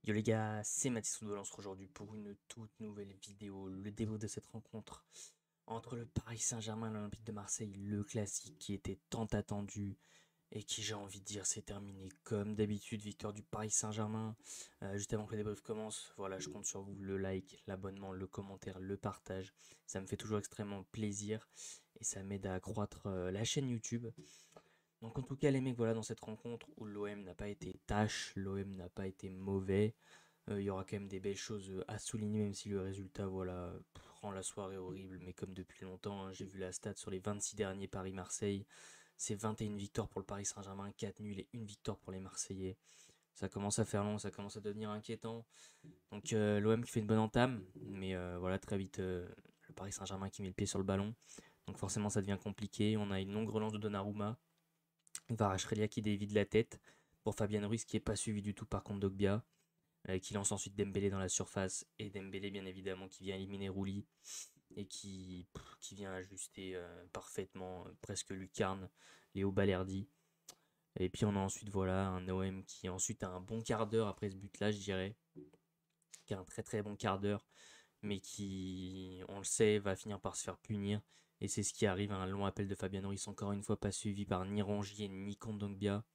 Yo les gars, c'est Mathis de lance aujourd'hui pour une toute nouvelle vidéo, le débrief de cette rencontre entre le Paris Saint-Germain et l'Olympique de Marseille, le classique qui était tant attendu et qui, j'ai envie de dire, s'est terminé comme d'habitude, victoire du Paris Saint-Germain. Juste avant que le débrief commence, voilà, je compte sur vous, le like, l'abonnement, le commentaire, le partage, ça me fait toujours extrêmement plaisir et ça m'aide à accroître la chaîne YouTube. Donc en tout cas les mecs, voilà, dans cette rencontre où l'OM n'a pas été tâche, l'OM n'a pas été mauvais, il y aura quand même des belles choses à souligner, même si le résultat, voilà, rend la soirée horrible. Mais comme depuis longtemps, hein, j'ai vu la stat sur les 26 derniers Paris-Marseille. C'est 21 victoires pour le Paris Saint-Germain, 4 nuls et une victoire pour les Marseillais. Ça commence à faire long, ça commence à devenir inquiétant. Donc l'OM qui fait une bonne entame, mais voilà, très vite, le Paris Saint-Germain qui met le pied sur le ballon. Donc forcément, ça devient compliqué. On a une longue relance de Donnarumma. Kvaratskhelia qui dévie de la tête pour Fabien Ruiz qui n'est pas suivi du tout par Kondogbia, qui lance ensuite Dembélé dans la surface, et Dembélé bien évidemment qui vient éliminer Rouli et qui vient ajuster parfaitement, presque lucarne, Léo Balerdi. Et puis on a ensuite voilà un OM qui ensuite a un bon quart d'heure après ce but là, je dirais, qui a un très très bon quart d'heure, mais qui, on le sait, va finir par se faire punir. Et c'est ce qui arrive à un long appel de Fabien Ruiz, encore une fois pas suivi par ni Rongier ni Kondogbia.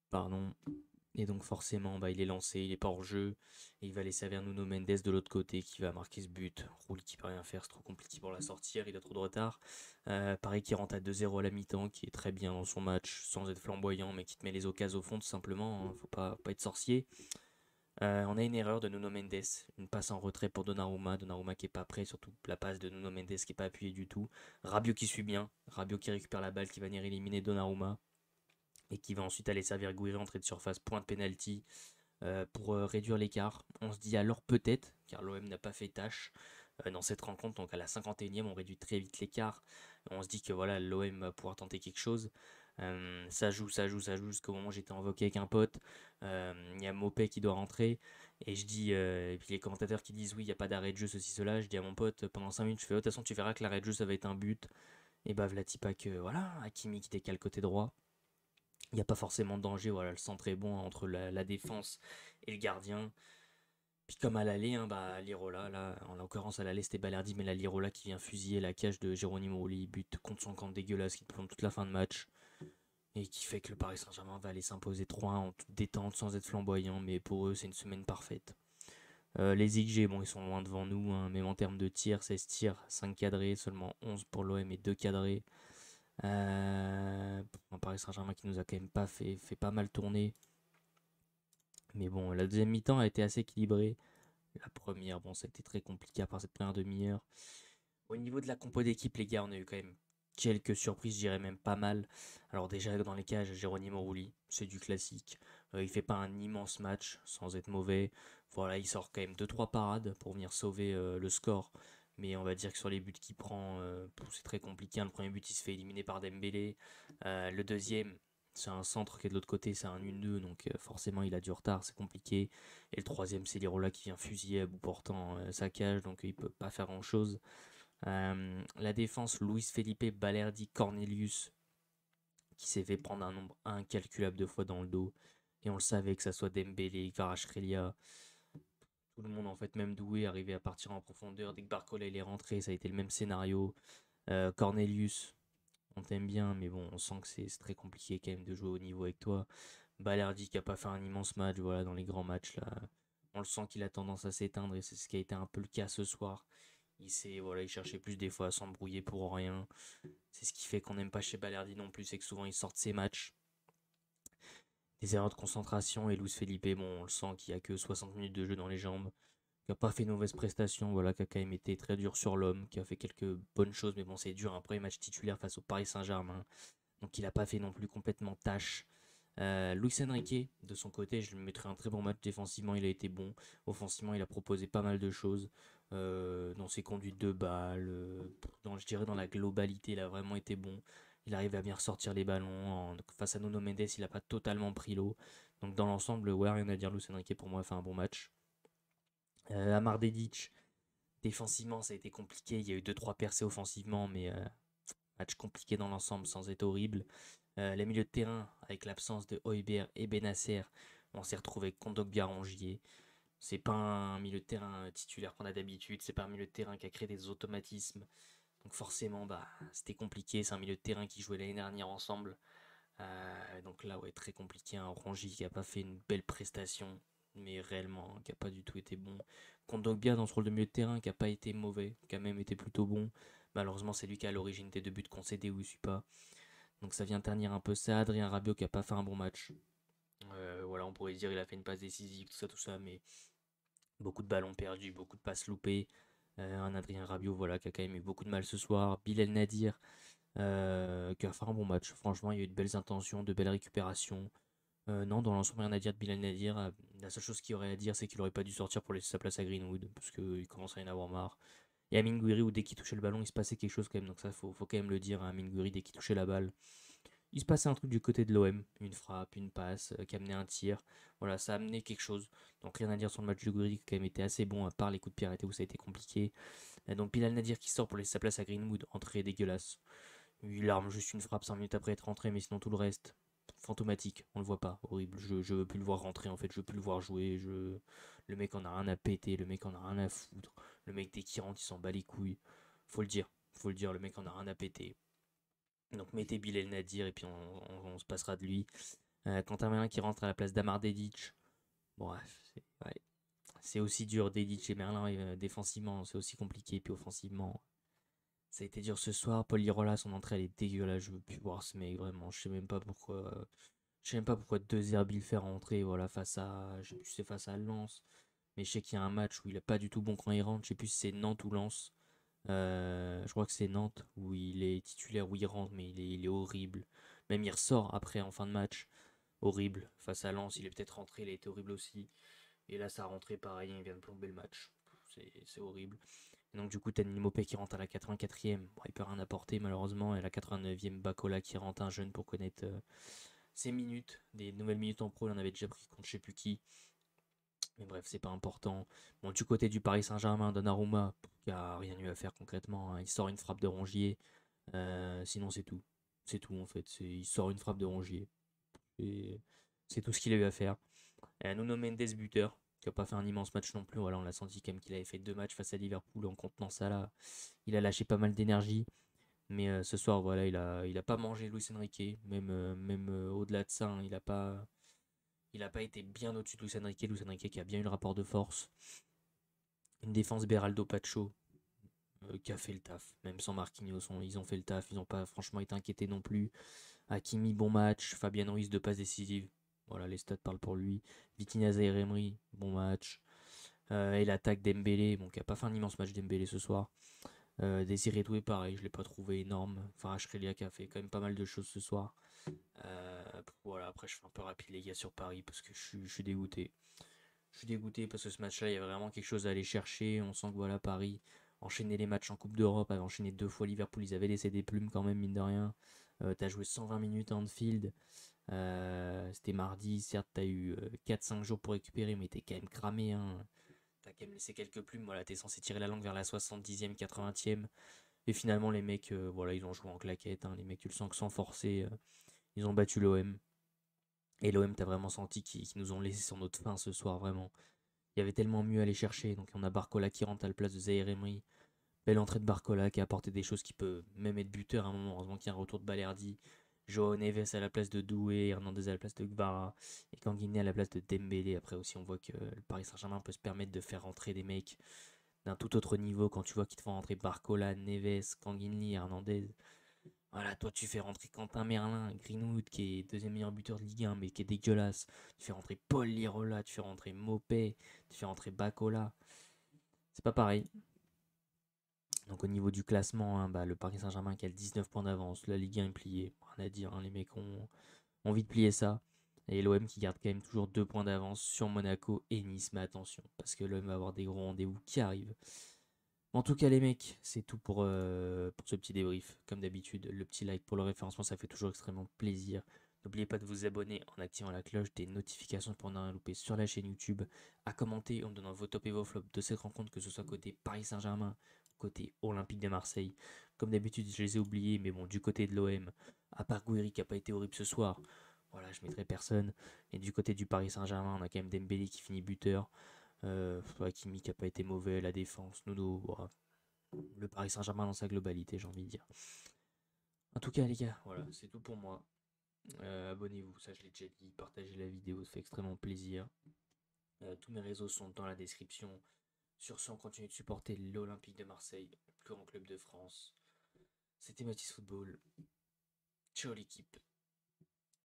Pardon. Et donc forcément, bah, il est lancé, il est pas hors jeu. Et il va laisser vers Nuno Mendes de l'autre côté qui va marquer ce but. Roule qui peut rien faire, c'est trop compliqué pour la sortir, il a trop de retard. Paris qui rentre à 2-0 à la mi-temps, qui est très bien dans son match, sans être flamboyant, mais qui te met les occasions au fond tout simplement, hein. Faut pas être sorcier. On a une erreur de Nuno Mendes, une passe en retrait pour Donnarumma, Donnarumma qui est pas prêt, surtout la passe de Nuno Mendes qui est pas appuyée du tout. Rabiot qui suit bien, Rabiot qui récupère la balle, qui va venir éliminer Donnarumma et qui va ensuite aller servir Guiri entrée de surface, point de penalty pour réduire l'écart. On se dit alors peut-être, car l'OM n'a pas fait tâche dans cette rencontre, donc à la 51e on réduit très vite l'écart. On se dit que voilà, l'OM va pouvoir tenter quelque chose. Ça joue, ça joue, ça joue jusqu'au moment où j'étais invoqué avec un pote. Il y a Mopé qui doit rentrer. Et je dis, et puis les commentateurs qui disent oui, il n'y a pas d'arrêt de jeu, ceci, cela. Je dis à mon pote pendant 5 minutes, je fais, oh, de toute façon, tu verras que l'arrêt de jeu, ça va être un but. Et bah, Vlatipak, voilà, Hakimi qui décale côté droit. Il n'y a pas forcément de danger, voilà, le centre est bon entre la défense et le gardien. Puis comme à l'aller, hein, bah, Lirola, là, en l'occurrence à l'aller c'était Balerdi, mais la Lirola qui vient fusiller la cage de Geronimo Rulli, but contre son camp dégueulasse qui plombe toute la fin de match, et qui fait que le Paris Saint-Germain va aller s'imposer 3-1 en toute détente, sans être flamboyant, mais pour eux c'est une semaine parfaite. Les XG, bon, ils sont loin devant nous, hein, même en termes de tirs, 16 tirs, 5 cadrés, seulement 11 pour l'OM et 2 cadrés. Un Paris Saint-Germain qui nous a quand même pas fait pas mal tourner. Mais bon, la deuxième mi-temps a été assez équilibrée. La première, bon, ça a été très compliqué à part cette première demi-heure. Au niveau de la compo d'équipe, les gars, on a eu quand même quelques surprises, je dirais même pas mal. Alors déjà dans les cages, Geronimo Rulli, c'est du classique. Il fait pas un immense match sans être mauvais. Voilà, il sort quand même deux trois parades pour venir sauver le score. Mais on va dire que sur les buts qu'il prend, c'est très compliqué. Le premier but, il se fait éliminer par Dembélé. Le deuxième, c'est un centre qui est de l'autre côté, c'est un 1-2, donc forcément il a du retard, c'est compliqué. Et le troisième, c'est Lirola qui vient fusiller à bout portant sa cage, donc il peut pas faire grand-chose. La défense, Luis Felipe, Balerdi, Cornelius, qui s'est fait prendre un nombre incalculable de fois dans le dos. Et on le savait, que ça soit Dembélé, Kvaratskhelia, tout le monde en fait, même Doué, arrivait à partir en profondeur. Dès que Barcola est rentré, ça a été le même scénario. Cornelius, on t'aime bien, mais bon, on sent que c'est très compliqué quand même de jouer au niveau avec toi. Balerdi qui a pas fait un immense match, voilà, dans les grands matchs là. On le sent qu'il a tendance à s'éteindre et c'est ce qui a été un peu le cas ce soir. Voilà, il cherchait plus des fois à s'embrouiller pour rien. C'est ce qui fait qu'on n'aime pas chez Balerdi non plus, c'est que souvent il sort de ses matchs. Des erreurs de concentration et Luis Felipe, bon, on le sent qu'il n'y a que 60 minutes de jeu dans les jambes, qui n'a pas fait une mauvaise prestation, voilà, qui a quand même été très dur sur l'homme, qui a fait quelques bonnes choses, mais bon, c'est dur, un premier match titulaire face au Paris Saint-Germain, donc il n'a pas fait non plus complètement tâche. Luis Enrique, de son côté, je lui mettrais un très bon match défensivement, il a été bon. Offensivement, il a proposé pas mal de choses dans ses conduites de balles, je dirais dans la globalité, il a vraiment été bon. Il arrive à bien ressortir les ballons. Face à Nuno Mendes, il n'a pas totalement pris l'eau. Donc dans l'ensemble, ouais, rien à dire, Luis Enrique pour moi a fait un bon match. Amar Dedic, défensivement, ça a été compliqué. Il y a eu deux trois percées offensivement, mais match compliqué dans l'ensemble sans être horrible. Les milieux de terrain, avec l'absence de Højbjerg et Benasser, On s'est retrouvé avec Kondogbia Rongier. C'est pas un milieu de terrain titulaire qu'on a d'habitude, c'est pas un milieu de terrain qui a créé des automatismes. Donc forcément, bah, c'était compliqué. C'est un milieu de terrain qui jouait l'année dernière ensemble. Donc là, ouais, très compliqué. Un Rongier qui a pas fait une belle prestation, mais réellement, qui a pas du tout été bon. Kondogbia dans ce rôle de milieu de terrain, qui a pas été mauvais, qui a même été plutôt bon. Malheureusement, c'est lui qui est à l'origine des deux buts concédés où il suit pas. Donc ça vient ternir un peu ça. Adrien Rabiot qui a pas fait un bon match. Voilà, on pourrait dire il a fait une passe décisive, tout ça, mais beaucoup de ballons perdus, beaucoup de passes loupées. Un Adrien Rabiot, voilà, qui a quand même eu beaucoup de mal ce soir. Bilal Nadir, qui a fait un bon match. Franchement, il y a eu de belles intentions, de belles récupérations. Non, dans l'ensemble, rien à dire de Bilal Nadir. La seule chose qu'il aurait à dire, c'est qu'il aurait pas dû sortir pour laisser sa place à Greenwood, parce qu'il commence à y en avoir marre. Et Amine Gouiri, où dès qu'il touchait le ballon, il se passait quelque chose quand même. Donc ça, faut quand même le dire. Amine Gouiri, dès qu'il touchait la balle, il se passait un truc du côté de l'OM, une frappe, une passe, qui amenait un tir. Voilà, ça a amené quelque chose. Donc rien à dire sur le match de Gouiri qui a quand même été assez bon, à part les coups de pied arrêtés où ça a été compliqué. Donc Bilal Nadir qui sort pour laisser sa place à Greenwood, entrée dégueulasse. Il arme juste une frappe 5 minutes après être rentré, mais sinon tout le reste, fantomatique, on le voit pas, horrible. Je veux plus le voir rentrer en fait, je veux plus le voir jouer. Le mec en a rien à péter, le mec en a rien à foutre. Le mec dès qu'il rentre, il s'en bat les couilles. Faut le dire, le mec en a rien à péter. Donc mettez Bilal Nadir et puis on se passera de lui. Quentin Merlin qui rentre à la place d'Amar Dedic. Bon, ouais, c'est aussi dur, Dedic et Merlin défensivement, c'est aussi compliqué. Puis offensivement, ça a été dur ce soir. Paul Lirola, son entrée elle est dégueulasse. Je veux plus voir ce mec, vraiment. Je sais même pas pourquoi. Je sais même pas pourquoi De Zerbi le fait rentrer. Voilà, face à. Je sais plus si c'est face à Lens. Mais je sais qu'il y a un match où il est pas du tout bon quand il rentre. Je sais plus si c'est Nantes ou Lens. Je crois que c'est Nantes où il est titulaire, où il rentre, mais il est horrible. Même il ressort après en fin de match. Horrible. Face à Lens, il est peut-être rentré, il a été horrible aussi. Et là, ça a rentré pareil, il vient de plomber le match. C'est horrible. Et donc, du coup, t'as Mopé qui rentre à la 84e. Bon, il peut rien apporter, malheureusement. Et à la 89e, Bacola qui rentre un jeune pour connaître ses minutes. Des nouvelles minutes en pro, il en avait déjà pris contre je sais plus qui. Mais bref, c'est pas important. Bon, du côté du Paris Saint-Germain, Donnarumma, qui a rien eu à faire concrètement, hein. Il sort une frappe de Rongier. Sinon, c'est tout. C'est tout, en fait. Il sort une frappe de Rongier. Et c'est tout ce qu'il a eu à faire. Nuno Mendes, buteur, qui a pas fait un immense match non plus. Voilà, on l'a senti quand même qu'il avait fait 2 matchs face à Liverpool en contenant ça là. Il a lâché pas mal d'énergie. Mais ce soir, voilà, il a pas mangé Luis Enrique. Même au-delà de ça, hein, il a pas été bien au-dessus de Luis Enrique. Luis Enrique qui a bien eu le rapport de force. Une défense Beraldo Pacho qui a fait le taf. Même sans Marquinhos, ils ont fait le taf. Ils n'ont pas franchement été inquiétés non plus. Hakimi, bon match. Fabien Ruiz, 2 passes décisives. Voilà, les stats parlent pour lui. Vitinha Zaïre Emery, bon match. Et l'attaque Dembélé, bon, qui a pas fait un immense match Dembélé ce soir. Désiré Doué, pareil, je l'ai pas trouvé énorme. Farah Shrelia qui a fait quand même pas mal de choses ce soir. Voilà, après je fais un peu rapide les gars sur Paris parce que je suis dégoûté. Je suis dégoûté parce que ce match-là, il y a vraiment quelque chose à aller chercher. On sent que voilà, Paris enchaîner les matchs en Coupe d'Europe, avait enchaîné 2 fois Liverpool, ils avaient laissé des plumes quand même, mine de rien. T'as joué 120 minutes à Anfield. C'était mardi, certes, t'as eu 4-5 jours pour récupérer, mais t'es quand même cramé, hein. T'as quand même laissé quelques plumes, voilà, t'es censé tirer la langue vers la 70e, 80e. Et finalement, les mecs, voilà, ils ont joué en claquette, hein. Les mecs, tu le sens que sans forcer, ils ont battu l'OM. Et l'OM, t'as vraiment senti qu'ils nous ont laissé sur notre faim ce soir, vraiment. Il y avait tellement mieux à aller chercher. Donc on a Barcola qui rentre à la place de Zaire Emery. Belle entrée de Barcola qui a apporté des choses qui peut même être buteur à un moment. Heureusement qu'il y a un retour de Balerdi. Joao Neves à la place de Doué, Hernandez à la place de Gvara et Kanguiné à la place de Dembélé. Après aussi on voit que le Paris Saint-Germain peut se permettre de faire rentrer des mecs d'un tout autre niveau quand tu vois qu'ils te font rentrer Barcola, Neves, Kanguinli, Hernandez. Voilà, toi tu fais rentrer Quentin Merlin, Greenwood qui est deuxième meilleur buteur de Ligue 1 mais qui est dégueulasse. Tu fais rentrer Paul Lirola, tu fais rentrer Mopé, tu fais rentrer Bacola. C'est pas pareil. Donc au niveau du classement, hein, bah, le Paris Saint-Germain qui a 19 points d'avance, la Ligue 1 est pliée. Rien à dire, hein, les mecs ont envie de plier ça. Et l'OM qui garde quand même toujours 2 points d'avance sur Monaco et Nice. Mais attention, parce que l'OM va avoir des gros rendez-vous qui arrivent. En tout cas les mecs, c'est tout pour ce petit débrief. Comme d'habitude, le petit like pour le référencement, ça fait toujours extrêmement plaisir. N'oubliez pas de vous abonner en activant la cloche des notifications pour ne rien louper sur la chaîne YouTube. À commenter en me donnant vos tops et vos flops de cette rencontre, que ce soit côté Paris Saint-Germain, côté Olympique de Marseille. Comme d'habitude, je les ai oubliés, mais bon, du côté de l'OM, à part Gouiri qui n'a pas été horrible ce soir, voilà, je mettrai personne. Et du côté du Paris Saint-Germain, on a quand même Dembélé qui finit buteur. Hakimi qui a pas été mauvais, la défense, Nuno, voilà. Le Paris Saint-Germain dans sa globalité, j'ai envie de dire. En tout cas, les gars, voilà, c'est tout pour moi. Abonnez-vous, ça je l'ai déjà dit, partagez la vidéo, ça fait extrêmement plaisir. Tous mes réseaux sont dans la description. Sur ce, on continue de supporter l'Olympique de Marseille, le plus grand club de France. C'était Mathis Football. Ciao l'équipe.